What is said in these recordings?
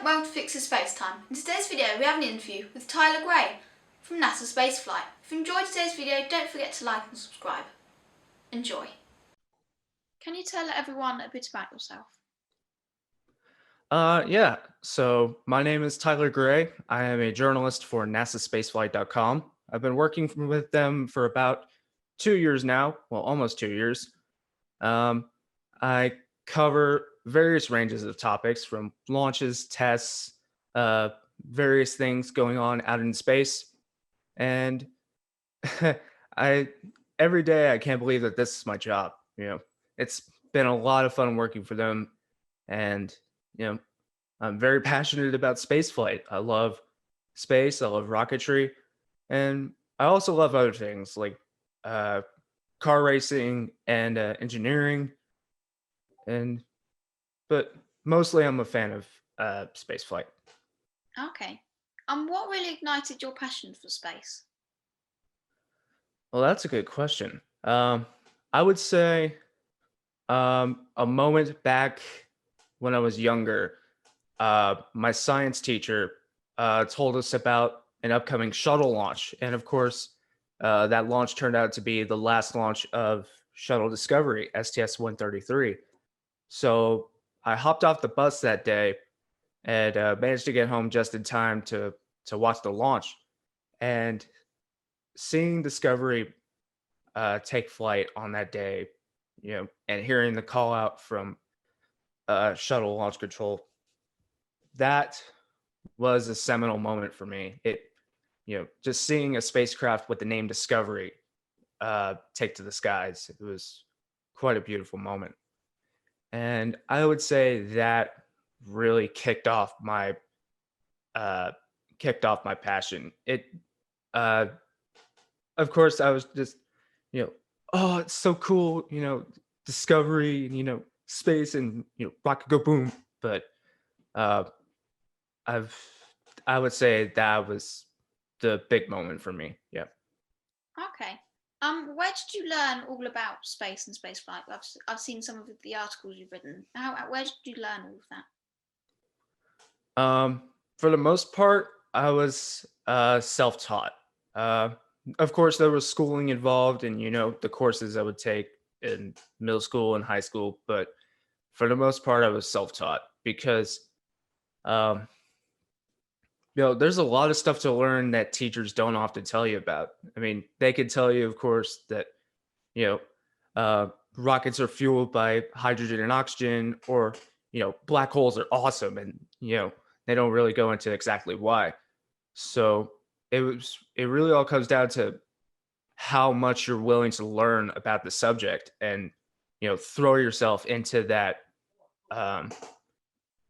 World Fixes Spacetime. In today's video we have an interview with Tyler Gray from NASA Spaceflight. If you enjoyed today's video, don't forget to like and subscribe. Enjoy. Can you tell everyone a bit about yourself? Yeah. So my name is Tyler Gray. I am a journalist for NASAspaceflight.com. I've been working with them for about 2 years now. Well, almost 2 years. Um, I cover various ranges of topics from launches, tests, uh, various things going on out in space. And I every day I can't believe that this is my job. It's been a lot of fun working for them, and you know, I'm very passionate about space flight. I love space. I love rocketry, and I also love other things like uh, car racing and engineering. And but mostly, I'm a fan of space flight. Okay. What really ignited your passion for space? Well, that's a good question. I would say a moment back when I was younger, my science teacher told us about an upcoming shuttle launch. And of course, that launch turned out to be the last launch of Shuttle Discovery, STS 133. So I hopped off the bus that day and managed to get home just in time to watch the launch. And seeing Discovery take flight on that day, and hearing the call out from shuttle launch control, that was a seminal moment for me. Just seeing a spacecraft with the name Discovery take to the skies, it was quite a beautiful moment. And I would say that really uh, kicked off my passion. Uh, of course, I was just, you know, oh, it's so cool, Discovery, and space, and rocket go boom. But uh, I've I would say that was the big moment for me. Yeah. Okay. Where did you learn all about space and spaceflight? I've seen some of the articles you've written. Where did you learn all of that? For the most part, I was self-taught. Uh, of course, there was schooling involved, and the courses I would take in middle school and high school. But for the most part, I was self-taught because um, there's a lot of stuff to learn that teachers don't often tell you about. I mean, they could tell you, of course, that you know, rockets are fueled by hydrogen and oxygen, or black holes are awesome, and they don't really go into exactly why. So it really all comes down to how much you're willing to learn about the subject, and throw yourself um,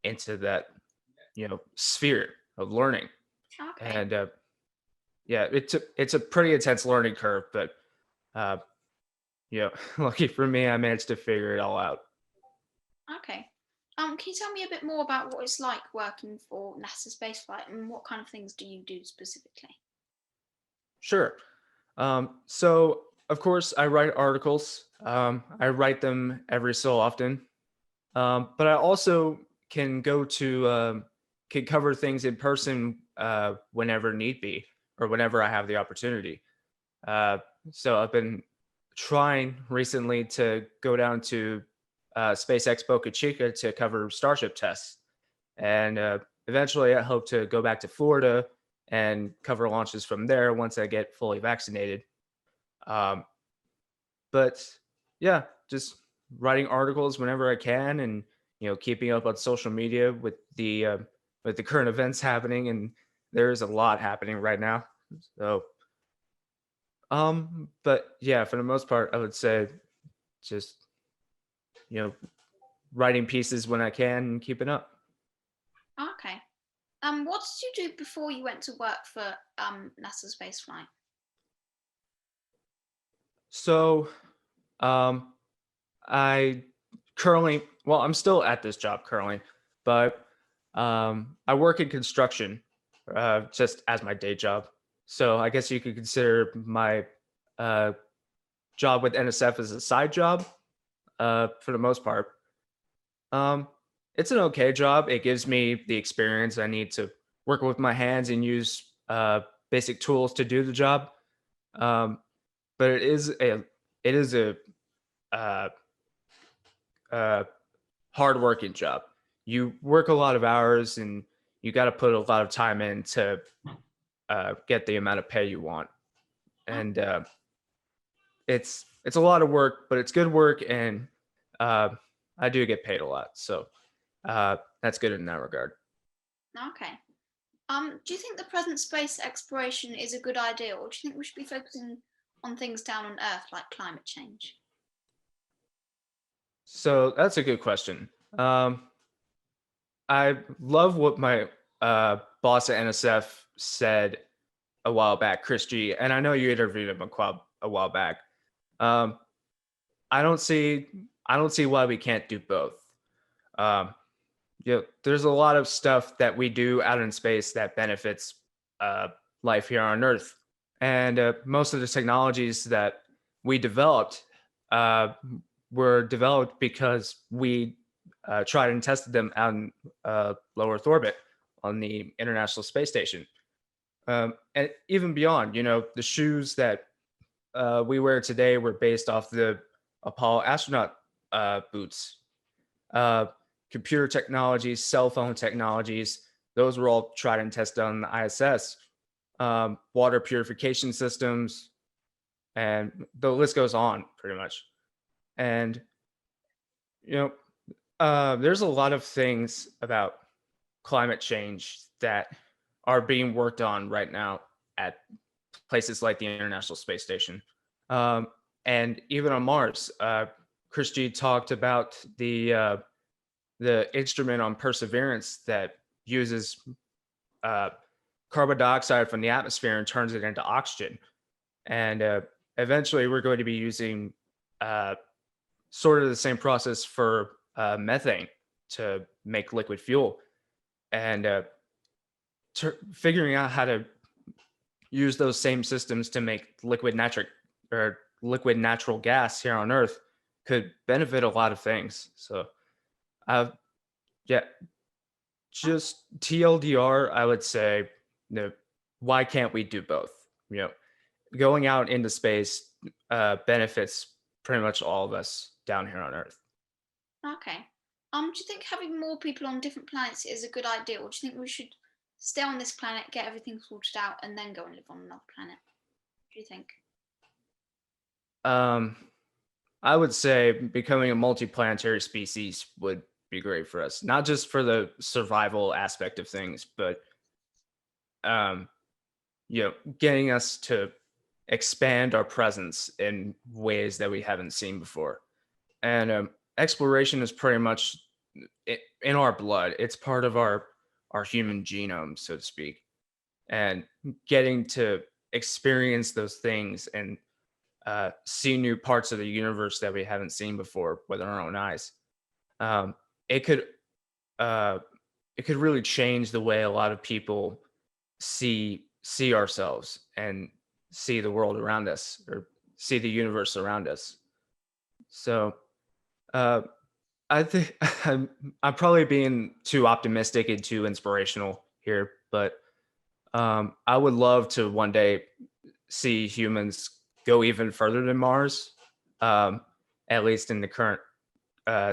into that sphere of learning. Okay. And yeah, it's a pretty intense learning curve, but uh, lucky for me, I managed to figure it all out. Okay. Can you tell me a bit more about what it's like working for NASA Spaceflight and what kind of things do you do specifically? Sure. So of course, I write articles. I write them every so often, but I also can go to can cover things in person whenever need be, or whenever I have the opportunity. Uh, so I've been trying recently to go down to SpaceX Boca Chica to cover Starship tests, and eventually I hope to go back to Florida and cover launches from there once I get fully vaccinated. Um, but yeah, just writing articles whenever I can, and keeping up on social media with the current events happening, and there's a lot happening right now. So, but yeah, for the most part, I would say just you know writing pieces when I can and keeping up. Okay. What did you do before you went to work for NASA Spaceflight? So, um, I currently, well, I'm still at this job currently, but I work in construction just as my day job. So I guess you could consider my uh, job with NSF as a side job for the most part. Um, It's an okay job. It gives me the experience I need to work with my hands and use basic tools to do the job. Um, but it is a uh, uh, hard working job. You work a lot of hours and you got to put a lot of time in to get the amount of pay you want. Oh, And it's a lot of work, but it's good work, and uh, I do get paid a lot, so that's good in that regard. okay. Do you think the present space exploration is a good idea, or do you think we should be focusing on things down on Earth like climate change? So that's a good question. Um, I love what my boss at NSF said a while back, Chris G, and I know you interviewed him a while back. Um, I don't see I don't see why we can't do both. Um, there's a lot of stuff that we do out in space that benefits uh, life here on Earth, and most of the technologies that we developed uh, were developed because we tried and tested them out in low Earth orbit on the International Space Station, and even beyond. The shoes that we wear today were based off the Apollo astronaut boots. uh, Computer technologies, cell phone technologies, those were all tried and tested on the ISS. Water purification systems, and the list goes on pretty much. And, you know, there's a lot of things about climate change that are being worked on right now at places like the International Space Station. Um, and even on Mars, Christy talked about the instrument on Perseverance that uses uh, carbon dioxide from the atmosphere and turns it into oxygen. And eventually, we're going to be using uh, sort of the same process for methane to make liquid fuel. And figuring out how to use those same systems to make liquid natural gas here on Earth could benefit a lot of things. So, uh, yeah, Oh, just TLDR, I would say, why can't we do both? You know, Going out into space benefits pretty much all of us down here on Earth. okay. Do you think having more people on different planets is a good idea, or do you think we should stay on this planet, get everything sorted out, and then go and live on another planet? What do you think? Um, I would say becoming a multiplanetary species would be great for us, not just for the survival aspect of things, but um, getting us to expand our presence in ways that we haven't seen before. And exploration is pretty much in our blood. It's part of our human genome, so to speak. And getting to experience those things and see new parts of the universe that we haven't seen before with our own eyes. Um, it could uh, it could really change the way a lot of people see ourselves and see the world around us or see the universe around us. So uh, I think I'm probably being too optimistic and too inspirational here, but I would love to one day see humans go even further than Mars, um, at least in the current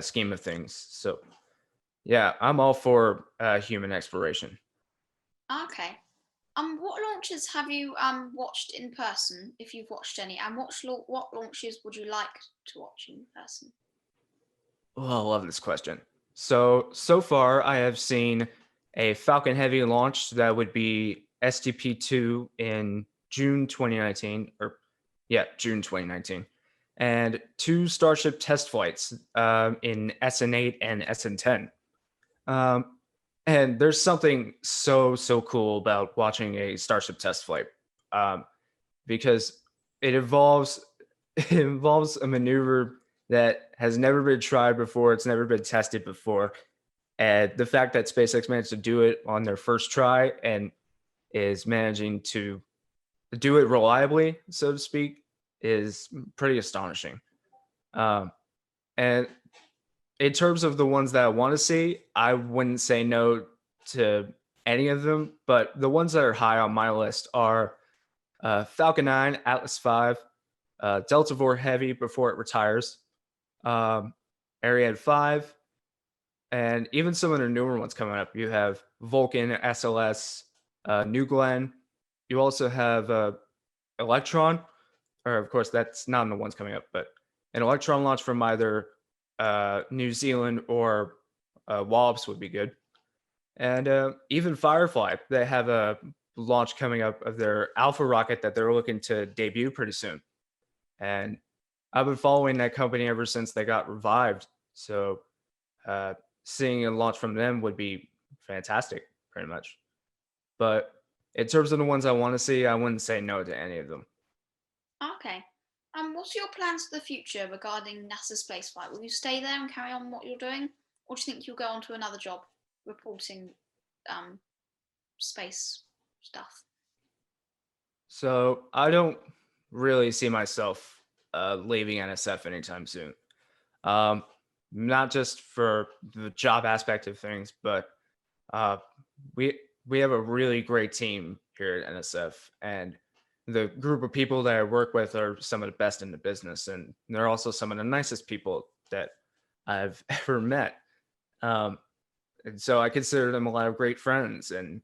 scheme of things. So yeah, I'm all for human exploration. Okay. What launches have you watched in person, if you've watched any, and what launches would you like to watch in person? Oh, I love this question. So far, I have seen a Falcon Heavy launch that would be STP-2 in June 2019, or yeah, June 2019, and two Starship test flights in SN8 and SN10. Um, and there's something so cool about watching a Starship test flight, um, because it involves it involves a maneuver that has never been tried before. It's never been tested before, and the fact that SpaceX managed to do it on their first try and is managing to do it reliably, so to speak, is pretty astonishing. Um, and in terms of the ones that I want to see, I wouldn't say no to any of them. But the ones that are high on my list are Falcon 9, Atlas 5, Delta IV Heavy before it retires, um, Ariane 5, and even some of the newer ones coming up. You have Vulcan, SLS, New Glenn. You also have Electron, or of course that's not in the ones coming up, but an Electron launch from either New Zealand or Wallops would be good. And even Firefly, they have a launch coming up of their Alpha rocket that they're looking to debut pretty soon. And I've been following that company ever since they got revived. So uh, seeing a launch from them would be fantastic, pretty much. But in terms of the ones I want to see, I wouldn't say no to any of them. Okay. What's your plans for the future regarding NASA spaceflight? Will you stay there and carry on what you're doing, or do you think you'll go on to another job reporting space stuff? So I don't really see myself leaving NSF anytime soon. Um, Not just for the job aspect of things, but uh, we have a really great team here at NSF, and the group of people that I work with are some of the best in the business, and they're also some of the nicest people that I've ever met. Um, and so I consider them a lot of great friends, and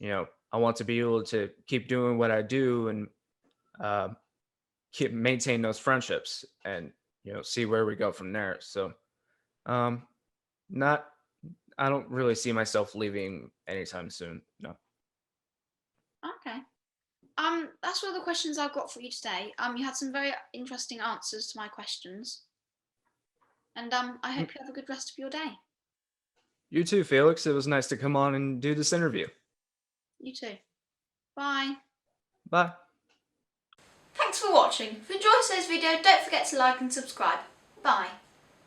I want to be able to keep doing what I do and uh, keep maintain those friendships, and see where we go from there. So um, not I don't really see myself leaving anytime soon. No. Okay. That's all the questions I've got for you today. You had some very interesting answers to my questions, and I Mm. hope you have a good rest of your day. You too, Felix. It was nice to come on and do this interview. You too. Bye. Bye. Thanks for watching. If you enjoyed today's video, don't forget to like and subscribe. Bye.